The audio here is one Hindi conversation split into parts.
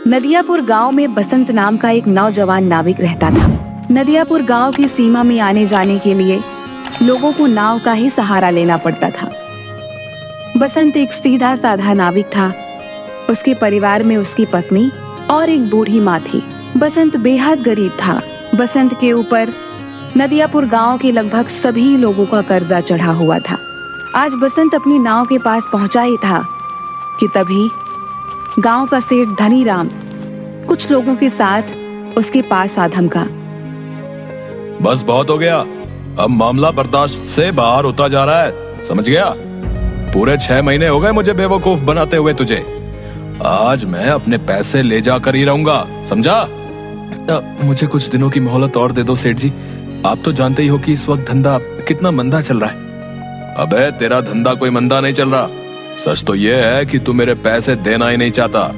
नदियापुर गांव में बसंत नाम का एक नौजवान नाविक रहता था। नदियापुर गांव की सीमा में आने जाने के लिए लोगों को नाव का ही सहारा लेना पड़ता था। बसंत एक सीधा साधा नाविक था। उसके परिवार में उसकी पत्नी और एक बूढ़ी माँ थी। बसंत बेहद गरीब था। बसंत के ऊपर नदियापुर गांव के लगभग सभी लोगों का कर्जा चढ़ा हुआ था। आज बसंत अपनी नाव के पास पहुंचा ही था कि तभी गांव का सेठ धनीराम कुछ लोगों के साथ उसके पास आ धमका। बस बहुत हो गया, अब मामला बर्दाश्त से बाहर होता जा रहा है, समझ गया? पूरे 6 महीने हो गए मुझे बेवकूफ बनाते हुए तुझे। आज मैं अपने पैसे ले जाकर ही रहूंगा, समझा? मुझे कुछ दिनों की मोहलत और दे दो सेठ जी। आप तो जानते ही हो कि इस वक्त धंधा कितना मंदा चल रहा है। अबे तेरा धंधा कोई मंदा नहीं चल रहा। सच तो ये है कि तू मेरे पैसे देना ही नहीं चाहता।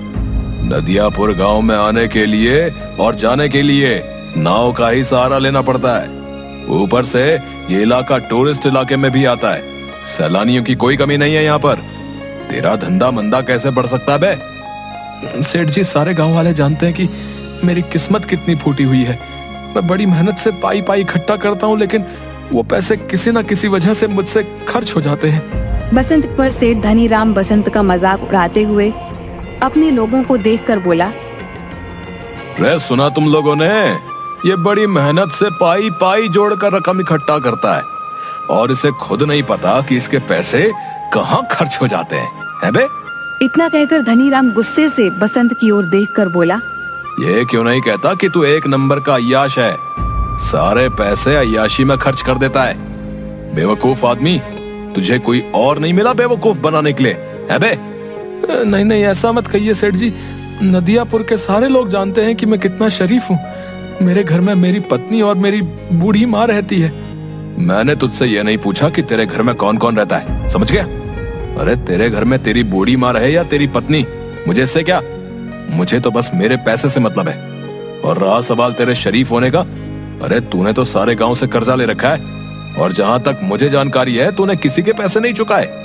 नदियापुर गांव में आने के लिए और जाने के लिए नाव का ही सहारा लेना पड़ता है। ऊपर से ये इलाका टूरिस्ट इलाके में भी आता है। सैलानियों की कोई कमी नहीं है यहाँ पर। तेरा धंधा मंदा कैसे बढ़ सकता है बे? सेठ जी, सारे गांव वाले जानते हैं कि मेरी किस्मत कितनी फूटी हुई है। मैं बड़ी मेहनत से पाई पाई इकट्ठा करता हूँ, लेकिन वो पैसे किसी न किसी वजह से मुझसे खर्च हो जाते हैं। बसंत पर सेठ धनीराम बसंत का मजाक उड़ाते हुए अपने लोगों को देखकर बोला, रे सुना तुम लोगों ने? ये बड़ी मेहनत से पाई पाई जोड़कर रकम इकट्ठा करता है और इसे खुद नहीं पता कि इसके पैसे कहाँ खर्च हो जाते हैं बे? इतना कहकर धनीराम गुस्से से बसंत की ओर देखकर बोला, ये क्यों नहीं कहता कि तू एक नंबर का अय्याश है? सारे पैसे अय्याशी में खर्च कर देता है। बेवकूफ आदमी, तुझे कोई और नहीं मिला बेवकूफ बनाने के लिए, है बे? नहीं नहीं, ऐसा मत कहिए सेठ जी। नदियापुर के सारे लोग जानते हैं कि मैं कितना शरीफ हूँ। मेरे घर में मेरी पत्नी और मेरी बूढ़ी माँ रहती है। मैंने तुझसे ये नहीं पूछा कि तेरे घर में कौन कौन रहता है, समझ गया? अरे तेरे घर में तेरी बूढ़ी माँ रहे या तेरी पत्नी, मुझे इससे क्या? मुझे तो बस मेरे पैसे से मतलब है। और रहा सवाल तेरे शरीफ होने का, अरे तूने तो सारे गांव से कर्जा ले रखा है और जहां तक मुझे जानकारी है तूने किसी के पैसे नहीं चुकाए।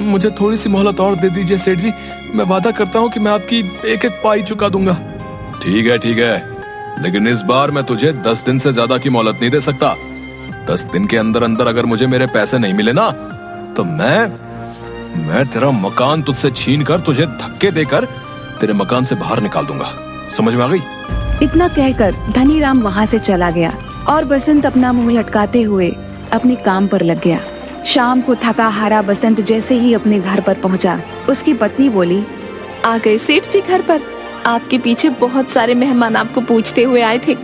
मुझे थोड़ी सी मोहलत और दे दीजिए सेठ जी। मैं वादा करता हूँ कि मैं आपकी एक एक पाई चुका दूंगा। ठीक है, लेकिन इस बार मैं तुझे 10 दिन से ज्यादा की मोहलत नहीं दे सकता। 10 दिन के अंदर अंदर अगर मुझे मेरे पैसे नहीं मिले ना, तो मैं तेरा मकान तुझसे छीन कर तुझे धक्के देकर तेरे मकान से बाहर निकाल दूंगा। समझ में आ गई? इतना कहकर धनीराम वहाँ से चला गया और बसंत अपना मुंह लटकाते हुए अपने काम पर लग गया। शाम को थका हारा बसंत जैसे ही अपने घर पर पहुँचा, उसकी पत्नी बोली, आ गए सेठ जी घर पर। आपके पीछे बहुत सारे मेहमान आपको पूछते हुए आए थे।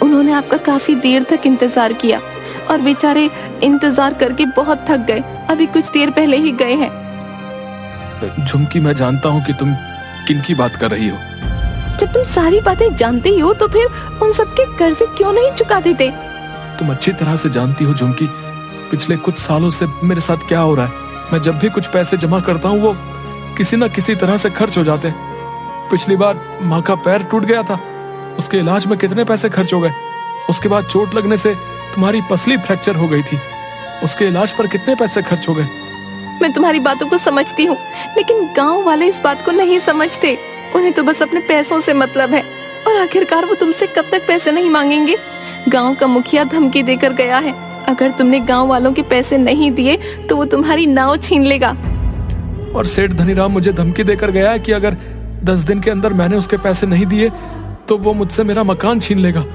उन्होंने आपका काफी देर तक इंतजार किया और बेचारे इंतजार करके बहुत थक गए। अभी कुछ देर पहले ही गए हैं। झुमकी, मैं जानता हूँ कि तुम किन की बात कर रही हो। जब तुम सारी बातें जानते ही हो तो फिर उन सबके कर्जे क्यों नहीं चुका देते? तुम अच्छी तरह से जानती हो झुमकी, पिछले कुछ सालों से मेरे साथ क्या हो रहा है। मैं जब भी कुछ पैसे जमा करता हूँ वो किसी न किसी तरह से खर्च हो जाते हैं। पिछली बार माँ का पैर टूट गया था, उसके इलाज में कितने पैसे खर्च हो गए। उसके बाद चोट लगने से तुम्हारी पसली फ्रैक्चर हो गई थी, उसके इलाज पर कितने पैसे खर्च हो गए। मैं तुम्हारी बातों को समझती हूँ, लेकिन गांव वाले इस बात को नहीं समझते। उन्हें तो बस अपने पैसों से मतलब है और आखिरकार वो तुमसे कब तक पैसे नहीं मांगेंगे? गांव का मुखिया धमकी देकर गया है, अगर तुमने गांव वालों के पैसे नहीं दिए तो वो तुम्हारी नाव छीन लेगा। और सेठ धनीराम मुझे धमकी देकर गया है कि अगर 10 दिन के अंदर मैंने उसके पैसे नहीं दिए तो वो मुझसे मेरा मकान छीन लेगा।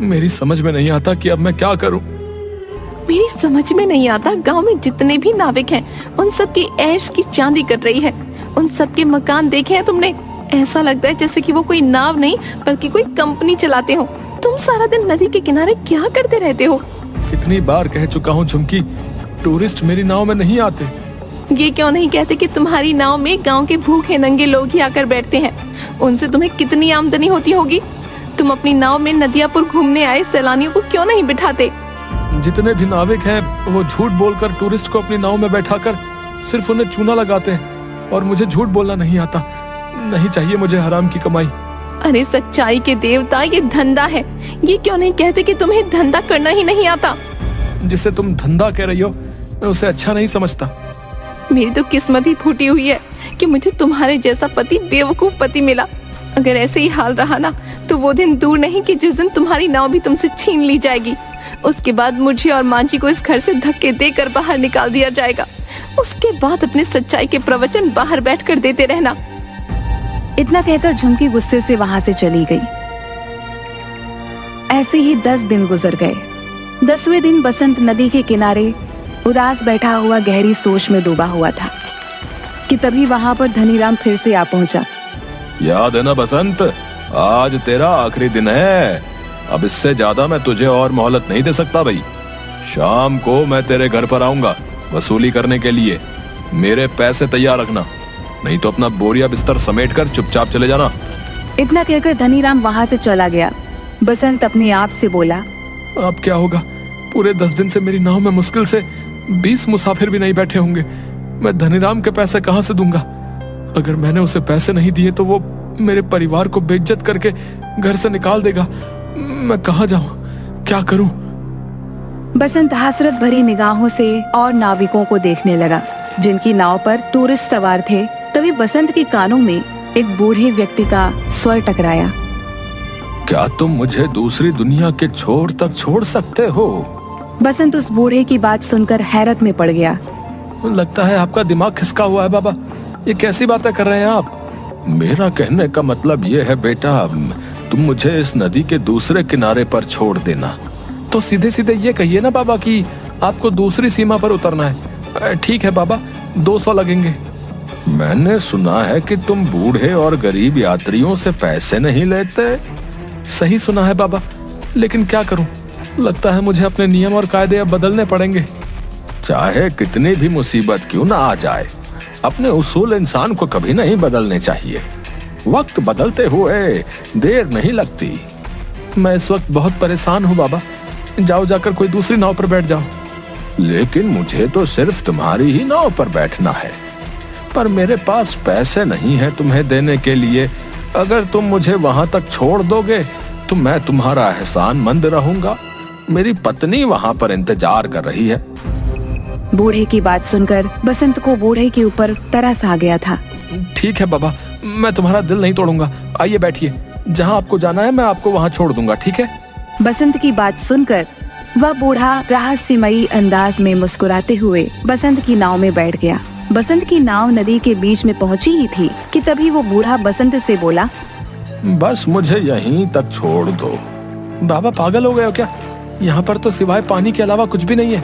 मेरी समझ में नहीं आता कि अब मैं क्या करूं। मेरी समझ में नहीं आता, गांव में जितने भी नाविक हैं उन सब की ऐश की चांदी कर रही है। उन सब के मकान देखे हैं तुमने? ऐसा लगता है जैसे कि वो कोई नाव नहीं बल्कि कोई कंपनी चलाते हो। तुम सारा दिन नदी के किनारे क्या करते रहते हो? कितनी बार कह चुका हूँ झुमकी, टूरिस्ट मेरी नाव में नहीं आते। ये क्यों नहीं कहते कि तुम्हारी नाव में गांव के भूखे नंगे लोग ही आकर बैठते हैं? उनसे तुम्हें कितनी आमदनी होती होगी। तुम अपनी नाव में नदियापुर घूमने आए सैलानियों को क्यों नहीं बिठाते? जितने भी नाविक हैं वो झूठ बोलकर टूरिस्ट को अपनी नाव में बैठाकर सिर्फ उन्हें चूना लगाते हैं और मुझे झूठ बोलना नहीं आता। नहीं चाहिए मुझे हराम की कमाई। अरे सच्चाई के देवता, ये धंधा है। ये क्यों नहीं कहते कि तुम्हें धंधा करना ही नहीं आता? जिसे तुम धंधा कह रही हो मैं उसे अच्छा नहीं समझता। मेरी तो किस्मत ही फूटी हुई है कि मुझे तुम्हारे जैसा पति बेवकूफ पति मिला। अगर ऐसे ही हाल रहा ना तो वो दिन दूर नहीं कि जिस दिन तुम्हारी नाव भी तुमसे छीन ली जाएगी। उसके बाद मुझे और मांझी को इस घर से धक्के देकर बाहर निकाल दिया जाएगा। उसके बाद अपने सच्चाई के प्रवचन बाहर बैठकर देते रहना। इतना कहकर झुमकी गुस्से से वहां से चली गई। ऐसे ही 10 दिन गुजर गए। 10वें दिन बसंत नदी के किनारे उदास बैठा हुआ गहरी सोच में डूबा हुआ था कि तभी वहां पर धनीराम फिर से आ पहुंचा। याद है ना बसंत, आज तेरा आखिरी दिन है। अब इससे ज्यादा मैं तुझे और मोहलत नहीं दे सकता भाई। शाम को मैं तेरे घर पर आऊंगा वसूली करने के लिए। मेरे पैसे तैयार रखना, नहीं तो अपना बोरिया बिस्तर समेट कर चुपचाप चले जाना। इतना कहकर धनीराम वहां से चला गया। बसंत अपने आप से बोला, अब क्या होगा? पूरे 10 दिन से मेरी नाव में मुश्किल से 20 मुसाफिर भी नहीं बैठे होंगे। मैं धनीराम के पैसे कहां से दूंगा? अगर मैंने उसे पैसे नहीं दिए तो वो मेरे परिवार को बेइज्जत करके घर से निकाल देगा। मैं कहां जाऊं? क्या करूं? बसंत हसरत भरी निगाहों से और नाविकों को देखने लगा जिनकी नाव पर टूरिस्ट सवार थे। तभी बसंत के कानों में एक बूढ़े व्यक्ति का स्वर टकराया। क्या तुम मुझे दूसरी दुनिया के छोर तक छोड़ सकते हो? बसंत उस बूढ़े की बात सुनकर हैरत में पड़ गया। लगता है आपका दिमाग खिसका हुआ है बाबा। ये कैसी बातें कर रहे हैं आप? मेरा कहने का मतलब ये है बेटा, तुम मुझे इस नदी के दूसरे किनारे पर छोड़ देना। तो सीधे सीधे ये कहिए ना बाबा कि आपको दूसरी सीमा पर उतरना है। ठीक है बाबा, 200 लगेंगे। मैंने सुना है कि तुम बूढ़े और गरीब यात्रियों से पैसे नहीं लेते। सही सुना है बाबा, लेकिन क्या करूं? लगता है मुझे अपने नियम और कायदे अब बदलने पड़ेंगे। चाहे कितनी भी मुसीबत क्यों ना आ जाए, अपने उसूल इंसान को कभी नहीं बदलने चाहिए। वक्त बदलते हुए देर नहीं लगती। मैं इस वक्त बहुत परेशान हूँ बाबा। जाओ जाकर कोई दूसरी नाव पर बैठ जाओ। लेकिन मुझे तो सिर्फ तुम्हारी ही नाव पर बैठना है, पर मेरे पास पैसे नहीं है तुम्हें देने के लिए। अगर तुम मुझे वहां तक छोड़ दोगे तो मैं तुम्हारा एहसानमंद रहूंगा। मेरी पत्नी वहां पर इंतजार कर रही है। बूढ़े की बात सुनकर बसंत को बूढ़े के ऊपर तरस आ गया था। ठीक है बाबा, मैं तुम्हारा दिल नहीं तोड़ूंगा। आइए बैठिए, जहाँ आपको जाना है मैं आपको वहाँ छोड़ दूंगा, ठीक है? बसंत की बात सुनकर वह बूढ़ा रहस्यमयी अंदाज में मुस्कुराते हुए बसंत की नाव में बैठ गया। बसंत की नाव नदी के बीच में पहुंची ही थी कि तभी वो बूढ़ा बसंत से बोला, बस मुझे यहीं तक छोड़ दो। बाबा पागल हो गए हो क्या? यहाँ पर तो सिवाय पानी के अलावा कुछ भी नहीं है।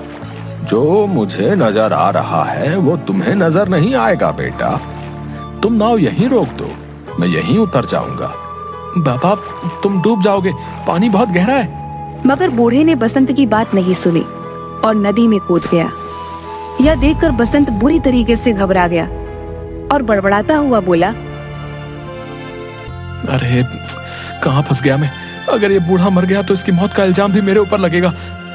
जो मुझे नजर आ रहा है वो तुम्हें नजर नहीं आएगा बेटा। तुम नाव यहीं रोक दो, मैं यहीं उतर जाऊंगा। बाबा तुम डूब जाओगे, पानी बहुत गहरा है। मगर बूढ़े ने बसंत की बात नहीं सुनी और नदी में कूद गया। यह देखकर बसंत बुरी तरीके से घबरा गया और बड़बड़ाता हुआ बोला, अरे कहाँ फंस गया मैं? अगर ये बूढ़ा मर गया तो इसकी मौत का इल्जाम भी मेरे ऊपर लगेगा।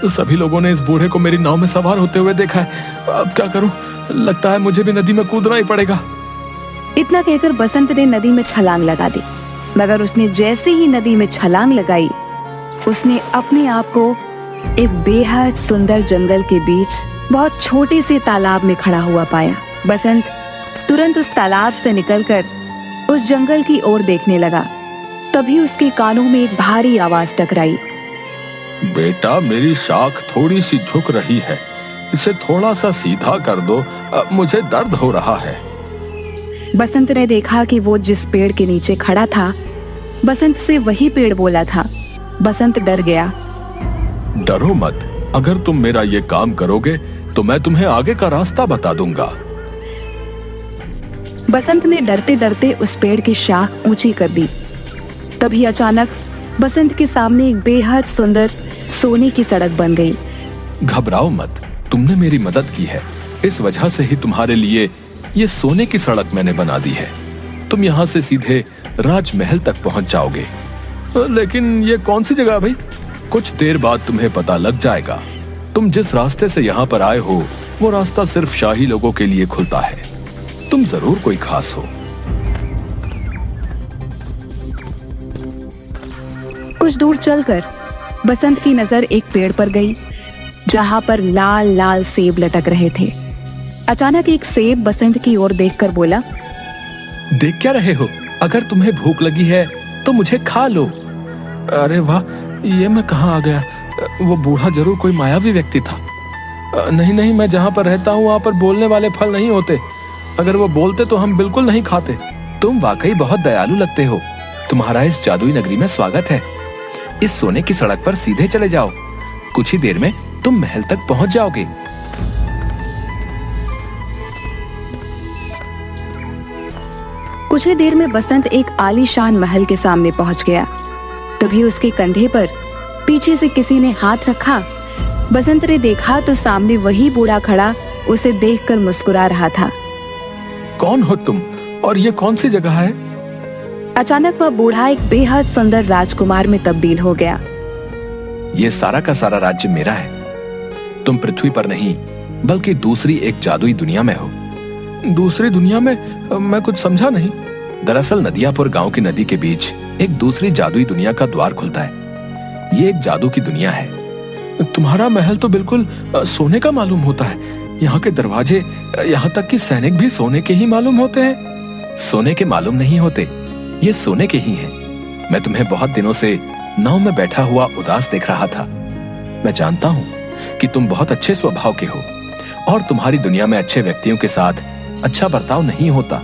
सभी लोगों ने इस बूढ़े को मेरी नाव में सवार होते हुए देखा है। अब क्या करूं? लगता है मुझे भी नदी में कूदना ही पड़ेगा। इतना कहकर बसंत ने नदी में छलांग लगा दी। मगर उसने जैसे ही नदी में छलांग लगाई, उसने अपने आप को एक बेहद सुंदर जंगल के बीच बहुत छोटे से तालाब में खड़ा हुआ पाया। बसंत तुरंत उस तालाब से निकलकर उस जंगल की ओर देखने लगा। तभी उसके कानों में एक भारी आवाज टकराई। बेटा मेरी शाख थोड़ी सी झुक रही है, इसे थोड़ा सा सीधा कर दो, मुझे दर्द हो रहा है। बसंत ने देखा कि वो जिस पेड़ के नीचे खड़ा था, बसंत से वही पेड़ बोला था। बसंत डर गया। डरो मत, अगर तुम मेरा ये काम करोगे तो मैं तुम्हें आगे का रास्ता बता दूंगा। बसंत ने डरते डरते उस पेड़ की शाख ऊंची कर दी। तभी अचानक बसंत के सामने एक बेहद सुंदर सोने की सड़क बन गई। घबराओ मत, तुमने मेरी मदद की है, इस वजह से ही तुम्हारे लिए ये सोने की सड़क मैंने बना दी है। तुम यहाँ से सीधे राजमहल तक पहुँच जाओगे। लेकिन ये कौन सी जगह है भाई? कुछ देर बाद तुम्हें पता लग जाएगा। तुम जिस रास्ते से यहाँ पर आए हो वो रास्ता सिर्फ शाही लोगों के लिए खुलता है। तुम जरूर कोई खास हो। कुछ दूर चलकर बसंत की नजर एक पेड़ पर गई जहां पर लाल लाल सेब लटक रहे थे। अचानक एक सेब बसंत की ओर देखकर बोला, देख क्या रहे हो? अगर तुम्हें भूख लगी है तो मुझे खा लो। अरे वाह, ये मैं कहाँ आ गया? वो बूढ़ा जरूर कोई मायावी व्यक्ति था। नहीं नहीं, मैं जहाँ पर रहता हूँ वहाँ पर बोलने वाले फल नहीं होते। अगर वो बोलते तो हम बिल्कुल नहीं खाते। तुम वाकई बहुत दयालु लगते हो। तुम्हारा इस जादुई नगरी में स्वागत है। इस सोने की सड़क पर सीधे चले जाओ, कुछ ही देर में तुम महल तक पहुंच जाओगे। कुछ ही देर में बसंत एक आलीशान महल के सामने पहुंच गया। तभी उसके कंधे पर पीछे से किसी ने हाथ रखा। बसंत ने देखा तो सामने वही बूढ़ा खड़ा उसे देखकर मुस्कुरा रहा था। कौन हो तुम और ये कौन सी जगह है? अचानक वह बूढ़ा एक बेहद सुंदर राजकुमार में तब्दील हो गया। ये सारा का सारा राज्य मेरा है। तुम पृथ्वी पर नहीं बल्कि दूसरी एक जादुई दुनिया में हो। दूसरी दुनिया में? मैं कुछ समझा नहीं। दरअसल नदियापुर गांव की नदी के बीच एक दूसरी जादुई दुनिया का द्वार खुलता है। ये एक जादू की दुनिया है। तुम्हारा महल तो बिल्कुल सोने का मालूम होता है। यहाँ के दरवाजे, यहाँ तक कि सैनिक भी सोने के ही मालूम होते हैं। सोने के मालूम नहीं होते, ये सोने के ही हैं। मैं तुम्हें बहुत दिनों से नाव में बैठा हुआ उदास देख रहा था। मैं जानता हूँ कि तुम बहुत अच्छे स्वभाव के हो और तुम्हारी दुनिया में अच्छे व्यक्तियों के साथ अच्छा बर्ताव नहीं होता,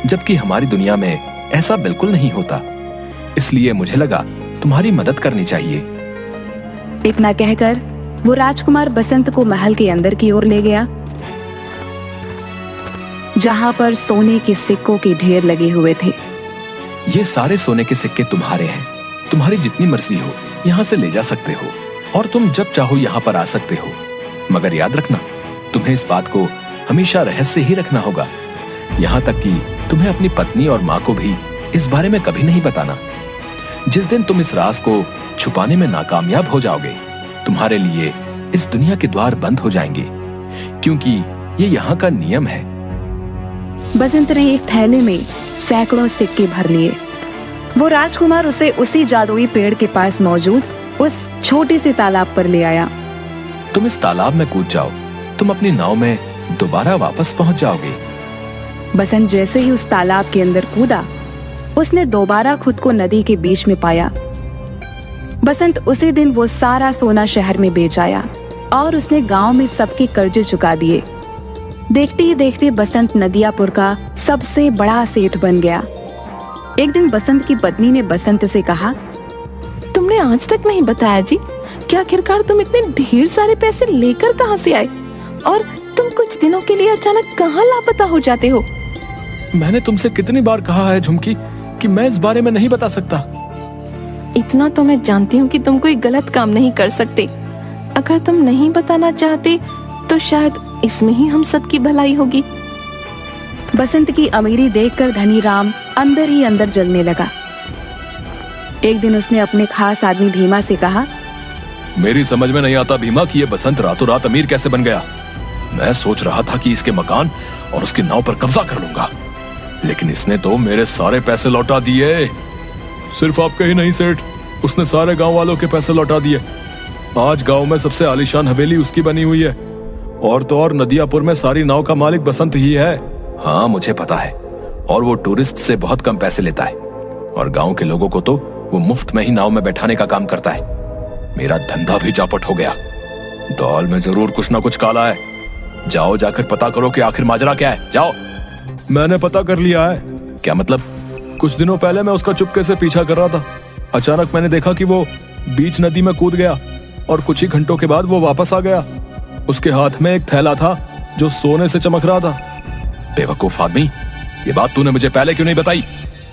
जबकि हमारी दुनिया में ऐसा बिल्कुल नहीं होता। इसलिए मुझे लगा तुम्हारी मदद करनी चाहिए। इतना कहकर वो राजकुमार बसंत को महल के अंदर की ओर ले गया, जहाँ पर सोने के सिक्कों के ढेर लगे हुए थे। ये सारे सोने के सिक्के तुम्हारे हैं। तुम्हारी जितनी मर्जी हो यहाँ से ले जा सकते हो और तुम जब चाहो यहाँ पर आ सकते हो। मगर याद रखना, तुम्हें इस बात को हमेशा रहस्य ही रखना होगा। यहाँ तक कि तुम्हें अपनी पत्नी और माँ को भी इस बारे में कभी नहीं बताना। जिस दिन तुम इस राज को छुपाने में नाकामयाब हो जाओगे, तुम्हारे लिए इस दुनिया के द्वार बंद हो जाएंगे, क्योंकि ये यहाँ का नियम है। बसंत ने एक थैले में सैकड़ों सिक्के भर लिए। वो राजकुमार उसे उसी जादुई पेड़ के पास मौजूद उस छोटे से तालाब पर ले आया। तुम इस तालाब में कूद जाओ, तुम अपनी नाव में दोबारा वापस पहुंच जाओगे। बसंत जैसे ही उस तालाब के अंदर कूदा, उसने दोबारा खुद को नदी के बीच में पाया। बसंत उसी दिन वो सारा सोना शहर में बेच आया और उसने गांव में सबके कर्जे चुका दिए। देखते ही देखते बसंत नदियापुर का सबसे बड़ा सेठ बन गया। एक दिन बसंत की पत्नी ने बसंत से कहा, तुमने आज तक नहीं बताया जी, क्या आखिरकार तुम इतने ढेर सारे पैसे लेकर कहाँ से आए और तुम कुछ दिनों के लिए अचानक कहाँ लापता हो जाते हो? मैंने तुमसे कितनी बार कहा है झुमकी कि मैं इस बारे में नहीं बता सकता। इतना तो मैं जानती हूँ कि तुम कोई गलत काम नहीं कर सकते। अगर तुम नहीं बताना चाहते तो शायद इसमें ही हम सबकी भलाई होगी। बसंत की अमीरी देखकर धनी राम अंदर ही अंदर जलने लगा। एक दिन उसने अपने खास आदमी भीमा से कहा, मेरी समझ में नहीं आता भीमा कि ये बसंत रातों रात अमीर कैसे बन गया। मैं सोच रहा था कि इसके मकान और उसकी नाव पर कब्जा कर लूंगा, लेकिन इसने तो मेरे सारे पैसे लौटा दिए। सिर्फ आपके ही नहीं सेठ, उसने सारे गांव वालों के पैसे लौटा दिए। आज गांव में सबसे आलीशान हवेली उसकी बनी हुई है, और तो और नदियापुर में सारी नाव का मालिक बसंत ही है। हाँ मुझे पता है, और वो टूरिस्ट से बहुत कम पैसे लेता है, और गांव के लोगों को तो वो मुफ्त में ही नाव में बैठाने का काम करता है। मेरा धंधा भी चौपट हो गया। दाल में जरूर कुछ ना कुछ काला है। जाओ जाकर पता करो कि आखिर माजरा क्या है। जाओ। मैंने पता कर लिया है। क्या मतलब? कुछ दिनों पहले मैं उसका चुपके से पीछा कर रहा था। अचानक मैंने देखा कि वो बीच नदी में कूद गया और कुछ ही घंटों के बाद वो वापस आ गया। उसके हाथ में एक थैला था जो सोने से चमक रहा था। बेवकूफ आदमी, ये बात तूने मुझे पहले क्यों नहीं बताई?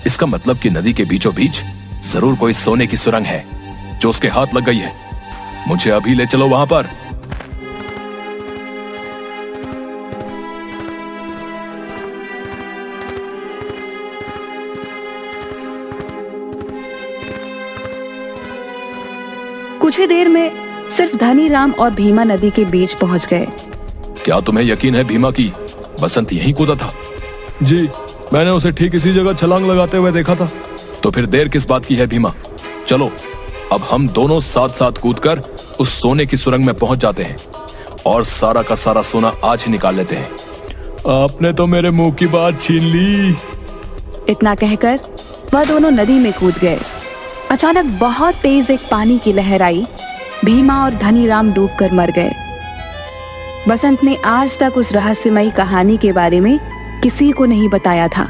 इसका मतलब कि नदी के बीचों बीच जरूर कोई सोने की सुरंग है जो उसके हाथ लग गई है। मुझे अभी ले चलो वहां पर। कुछ ही देर में सिर्फ धनी राम और भीमा नदी के बीच पहुंच गए। क्या तुम्हें यकीन है भीमा की बसंत यहीं कूदा था? जी, मैंने उसे ठीक इसी जगह छलांग लगाते हुए देखा था। तो फिर देर किस बात की है भीमा? चलो अब हम दोनों साथ साथ कूदकर उस सोने की सुरंग में पहुंच जाते हैं और सारा का सारा सोना आज ही निकाल लेते हैं। आपने तो मेरे मुंह की बात छीन ली। इतना कहकर वह दोनों नदी में कूद गए। अचानक बहुत तेज एक पानी की लहर आई। भीमा और धनीराम डूबकर मर गए। बसंत ने आज तक उस रहस्यमयी कहानी के बारे में किसी को नहीं बताया था।